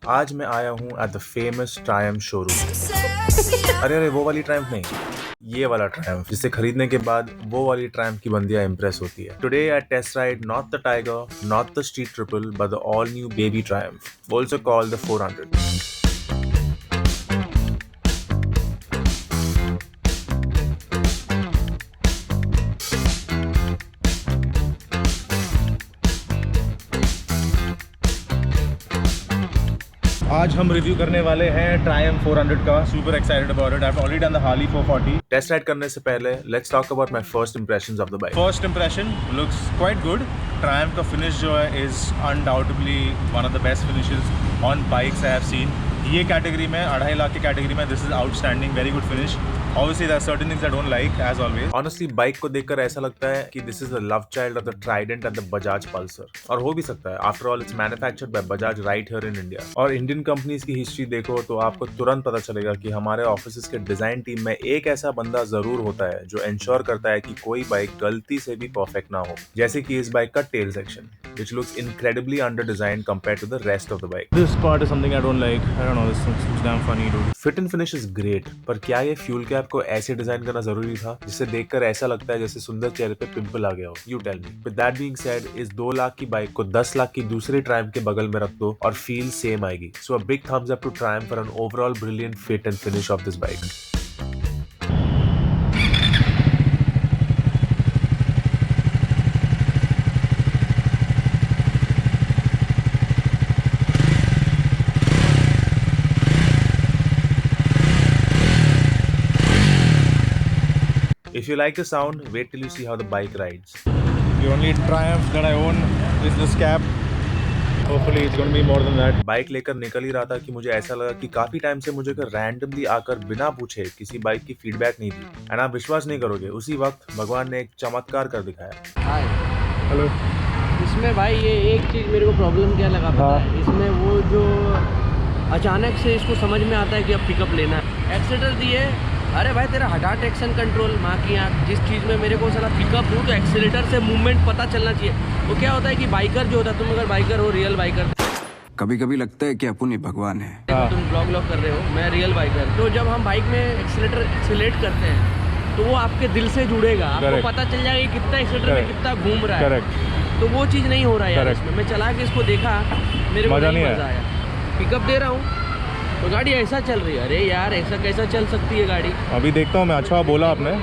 आज मैं आया हूँ at the famous Triumph showroom. अरे वो वाली ट्रायम्फ नहीं, ये वाला ट्रायम्फ जिसे खरीदने के बाद वो वाली ट्रायम्फ की बंदियां इंप्रेस होती है। Today I test ride not the Tiger, not the Street Triple, but the all new baby Triumph, also called the 400। आज हम रिव्यू करने वाले हैं ट्रायम्फ 400 का। Super excited about it. I have already done the Harley 440। Test ride करने से पहले let's talk about my first impressions of the bike. First impression looks quite good. Triumph का फिनिश जो है is undoubtedly one of the best finishes on bikes I have seen. ये category में 2.5 लाख की category में this is outstanding, very good finish. Obviously there are certain things I don't like as always. Honestly bike को देखकर ऐसा लगता है कि this is the love child of the Trident and the Bajaj Pulsar। और हो भी सकता है, after all it's manufactured by Bajaj right here in India। और इंडियन कंपनीज की हिस्ट्री देखो तो आपको तुरंत पता चलेगा कि हमारे ऑफिस के डिजाइन टीम में एक ऐसा बंदा जरूर होता है जो इंश्योर करता है कि कोई बाइक गलती से भी परफेक्ट ना हो। जैसे कि इस बाइक का tail section which looks incredibly under designed compared to the rest of the bike. This part is something I don't like. I don't know, this looks damn funny dude. Fit and finish is great, पर क्या ये fuel cap को ऐसे design करना जरूरी था जिससे देखकर ऐसा लगता है जैसे सुंदर चेहरे पे पिंपल आ गया हो? You tell me. With that being said, इस 2 लाख की बाइक को 10 लाख की दूसरे ट्रायम्फ के बगल में रख दो और फील सेम आएगी। So a big thumbs up to Triumph for an overall brilliant fit and finish of this bike. If you like the sound, wait till you see how the bike rides. The only Triumph that I own is this cap. Hopefully it's going to be more than that. Bike लेकर निकल ही रहा था कि मुझे ऐसा लगा कि काफी टाइम से मुझे रैंडमली आकर बिना पूछे किसी बाइक की फीडबैक नहीं दी। एंड आप विश्वास नहीं करोगे, उसी वक्त भगवान ने एक चमत्कार कर दिखाया। हाय। हेलो। इसमें भाई ये एक चीज़ मेरे को प्रॉब्लम क्या लगा पता है? इसमें वो जो अचानक से इसको समझ में आता है कि अब पिकअप लेना है, एक्सीटर दिए, अरे भाई तेरा हटा ट्रैक्शन कंट्रोल माँ की आँख। जिस चीज़ में मेरे को साला पिकअप दूँ तो एक्सीलेटर से मूवमेंट पता चलना चाहिए। वो क्या होता है कि बाइकर जो होता है, तुम अगर बाइकर हो, रियल बाइकर, कभी कभी लगता है कि अपन ही भगवान है। तुम ब्लॉग कर रहे हो, मैं रियल बाइकर, तो जब हम बाइक में एक्सीलेट करते हैं तो वो आपके दिल से जुड़ेगा, आपको पता चल जाएगा कि कितना एक्सीलेटर में कितना घूम रहा है। तो वो चीज़ नहीं हो रहा है यार इसमें। मैं चला के इसको देखा, मेरे को नहीं मज़ा आया। पिकअप दे रहा हूँ तो गाड़ी ऐसा चल रही है। अरे यार ऐसा कैसा चल सकती है गाड़ी? अभी देखता हूँ मैं। अच्छा बोला आपने,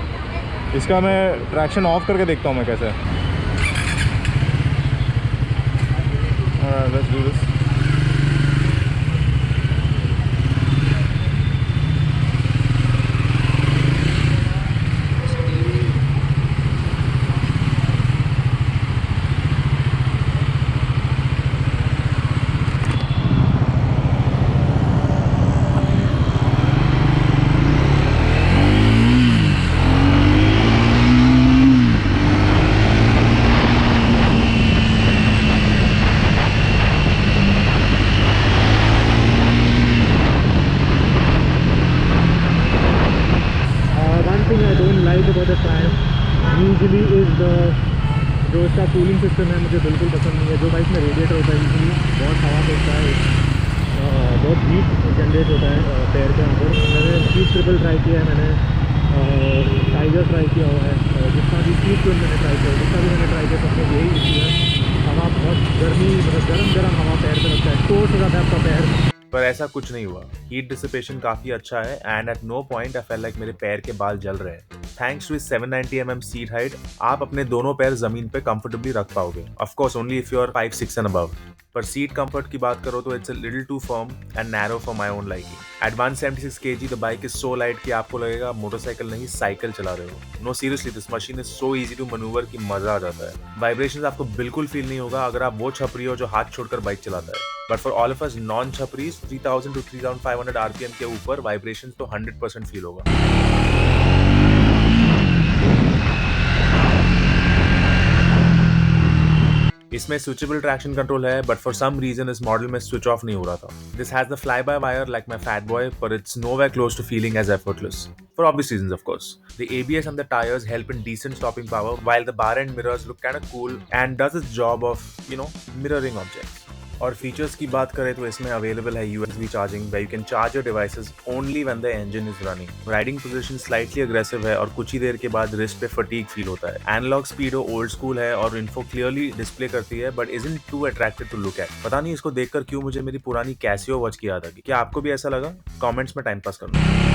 इसका मैं ट्रैक्शन ऑफ करके देखता हूँ मैं कैसे। Let's do this. thing I don't like about the Triumph usually is the जो इसका कूलिंग सिस्टम है, मुझे बिल्कुल पसंद नहीं है। जो बाइक में रेडिएटर होता है यूजली बहुत हवा फेंकता है, बहुत हीट जनरेट होता है पैर के अंदर। मैंने स्पीड ट्रिपल ट्राई किया है, मैंने टाइगर ट्राई किया हुआ है, जितना भी स्पीड ट्विन मैंने ट्राई किया, जितना भी मैंने ट्राई किया सबसे यही इशू है। हवा बहुत गर्मी, मतलब गर्म हवा पैर पे लगता है, टोस्ट हो जाता है आपका पैर। पर ऐसा कुछ नहीं हुआ। हीट डिसिपेशन काफी अच्छा है and at no point I felt like मेरे पैर के बाल जल रहे हैं। Thanks to 790 mm seat height, आप अपने दोनों पैर जमीन पे कंफर्टेबली रख पाओगे। Of course only if you are 5'6" and above. पर सीट कंफर्ट की बात करो तो it's a little too firm and narrow for my own liking. At 176 kg the bike is so light कि आपको लगेगा मोटरसाइकिल नहीं साइकिल चला रहे हो। No seriously, this machine is so easy to manoeuvre कि मजा आ जाता है। वाइब्रेशंस आपको बिल्कुल फील नहीं होगा अगर आप वो छपरी हो जो हाथ छोड़कर बाइक चलाता है। But for all of us non छपरीज, 3000 to 3500 RPM के ऊपर वाइब्रेशंस तो 100% फील होगा। इसमें स्विचेबल ट्रैक्शन कंट्रोल है, बट फॉर सम रीजन इस मॉडल में स्विच ऑफ नहीं हो रहा था। This has the fly by wire like my fat boy, but it's nowhere close to feeling as effortless. For obvious reasons, of course. The ABS on the tires help in decent stopping power, while the bar end mirrors look kind of cool and does its job of, mirroring objects. और features की बात करें तो इसमें available है USB charging, where you can charge your devices only when the engine is running. Riding position slightly aggressive है और कुछ ही देर के बाद रिस्ट पे फटीग फील होता है. एनालॉग स्पीडो ओल्ड स्कूल है और इन्फो क्लियरली डिस्प्ले करती है, but isn't too attractive to look at. पता नहीं इसको देखकर क्यों मुझे मेरी पुरानी कैसियो वॉच की याद आ गई. क्या आपको भी ऐसा लगा? कमेंट्स में टाइम पास करना.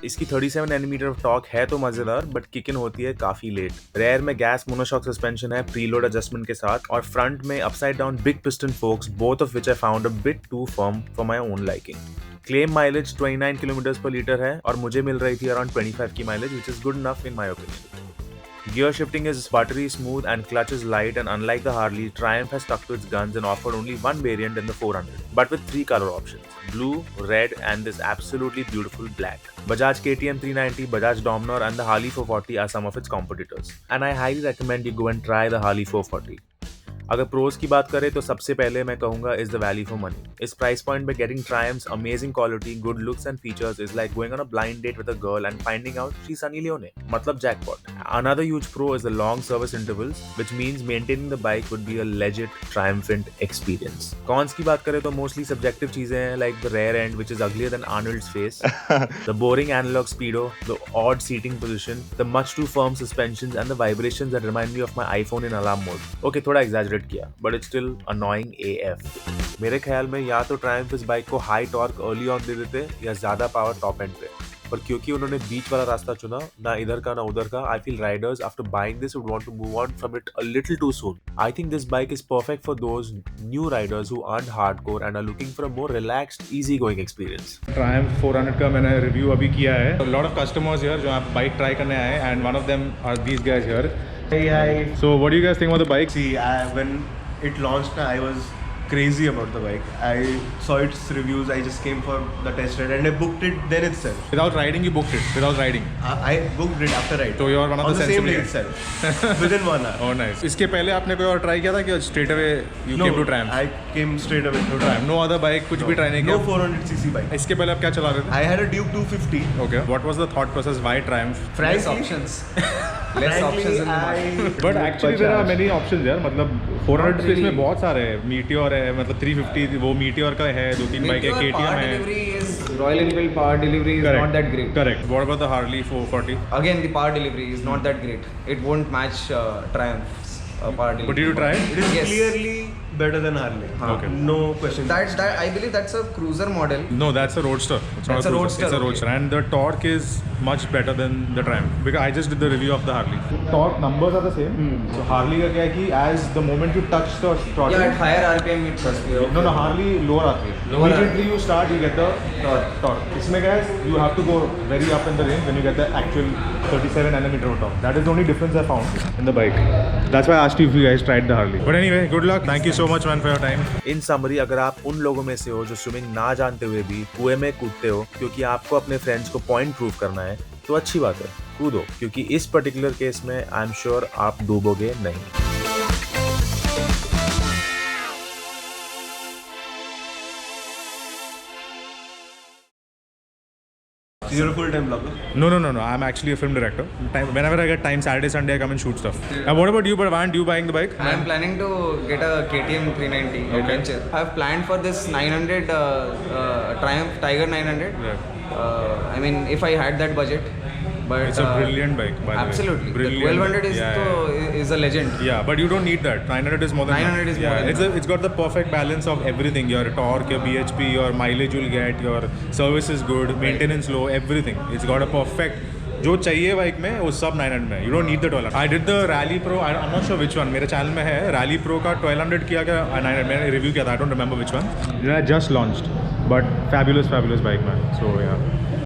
इसकी 37 nm टॉर्क है तो मजेदार, बट किक इन होती है काफी लेट. रेयर में गैस मोनोशॉक सस्पेंशन है प्रीलोड एडजस्टमेंट के साथ, और फ्रंट में upside down big piston forks, both of which I found a bit too firm for my own liking. Claim mileage 29 km/L है और मुझे मिल रही थी अराउंड 25 की mileage, which is good enough in my opinion. Gear shifting is buttery smooth and clutch is light, and unlike the Harley, Triumph has stuck to its guns and offered only one variant in the 400, but with 3 color options: blue, red and this absolutely beautiful black. Bajaj KTM 390, Bajaj Dominar and the Harley 440 are some of its competitors, and I highly recommend you go and try the Harley 440. अगर pros की बात करें तो सबसे पहले मैं कहूंगा is the value for money. इस प्राइस पॉइंट पे getting Triumph's amazing quality, good looks and features is like going on a blind date with a girl and finding out she Sunny Leone. मतलब jackpot. Another huge pro is the long service intervals, which means maintaining the bike would be a legit triumphant experience. Cons की बात करें तो mostly subjective चीजें हैं, like the rear end which is uglier than Arnold's face, the boring analog speedo, the odd seating position, the much too firm suspensions and the vibrations that remind me of my iPhone in alarm mode. Okay, थोड़ा exaggerate किया, but it's still annoying AF. मेरे ख्याल में या तो Triumph इस bike को high torque early on दे देते या ज्यादा पावर टॉप एंड पे, पर क्योंकि उन्होंने बीच वाला रास्ता चुना, ना इधर का ना उधर का, I feel riders after buying this would want to move on from it a little too soon. I think this bike is perfect for those new riders who aren't hardcore and are looking for a more relaxed, easygoing experience. Triumph 400 का मैंने review अभी किया है. A lot of customers here जो आप bike try करने आए हैं, and one of them are these guys here. Hey, hi. So what do you guys think about the bike? See, when it launched, I was crazy about the bike. I saw its reviews. I just came for the test ride and I booked it then itself. Without riding, you booked it. Without riding. I booked it after ride. So you are one of on the same day sensible itself, within 1 hour. Oh nice. इसके पहले आपने कोई और try किया था कि straight away you came to Triumph? I came straight away to Triumph. No other bike, कुछ भी ट्राई नहीं No किया? 400cc bike. इसके पहले आप क्या चला रहे थे? I had a Duke 250. Okay. What was the thought process? Why Triumph? Frankly, options. Less options in the market. But actually there are many options यार. मतलब 400 space में बहुत सारे हैं. Meteor है, मतलब 350 वो Meteor का है, 2-3 बाइक है, Meteor KTM power है. delivery is Royal Enfield power delivery is not that great. Correct. What about the Harley 440? Again, the power delivery is not that great. It won't match Triumph's power delivery. But did you try it? it is Yes. clearly better than Harley. Okay. No question. That I believe that's a cruiser model. No, that's a Roadster. It's not That's a cruiser. Roadster, It's a okay. Roadster, and the torque is much better than the Triumph. Because I just did the review of the Harley. Torque numbers are the same. So Harley का क्या है कि as the moment you touch the throttle. Yeah, at higher RPM it must be. Okay. No, Harley lower आती है. Lower Immediately you start, you get the Torque. torque. इसमें क्या है? You have to go very up in the range when you get the actual 37 nm torque. That is the only difference I found in the bike. That's why I asked you if you guys tried the Harley. But anyway, good luck. Thank you so much, man, for your time. In summary, अगर आप उन लोगों में से हो जो swimming ना जानते हुए भी कुएं में कूदते हो क्योंकि आपको अपने फ्रेंड्स को पॉइंट प्रूव करना है, तो अच्छी बात है, कूदो, क्योंकि इस पर्टिकुलर केस में आई एम श्योर आप डूबोगे नहीं. You're a full-time blogger. No. I'm actually a film director. Whenever I get time, Saturday, Sunday, I come and shoot stuff. And what about you? But why aren't you buying the bike? I am planning to get a KTM 390 Adventure. I have planned for this 900 Triumph Tiger 900. Yeah. I mean, if I had that budget. But It's a brilliant bike, by the way. absolutely. Brilliant. The 1200 is Yeah. is a legend. Yeah, but you don't need that. 900 is more than 900 is more than It's got the perfect balance of everything. Your torque, your BHP, your mileage you'll get, your service is good, maintenance low, everything. It's got a perfect. जो चाहिए bike में वो सब 900 में. You don't need the 1200. I did the Rally Pro. I'm not sure which one. मेरे channel में है Rally Pro का 1200 किया क्या 900 मैंने रिव्यू किया था. I don't remember which one. I just launched, but fabulous bike man. So yeah.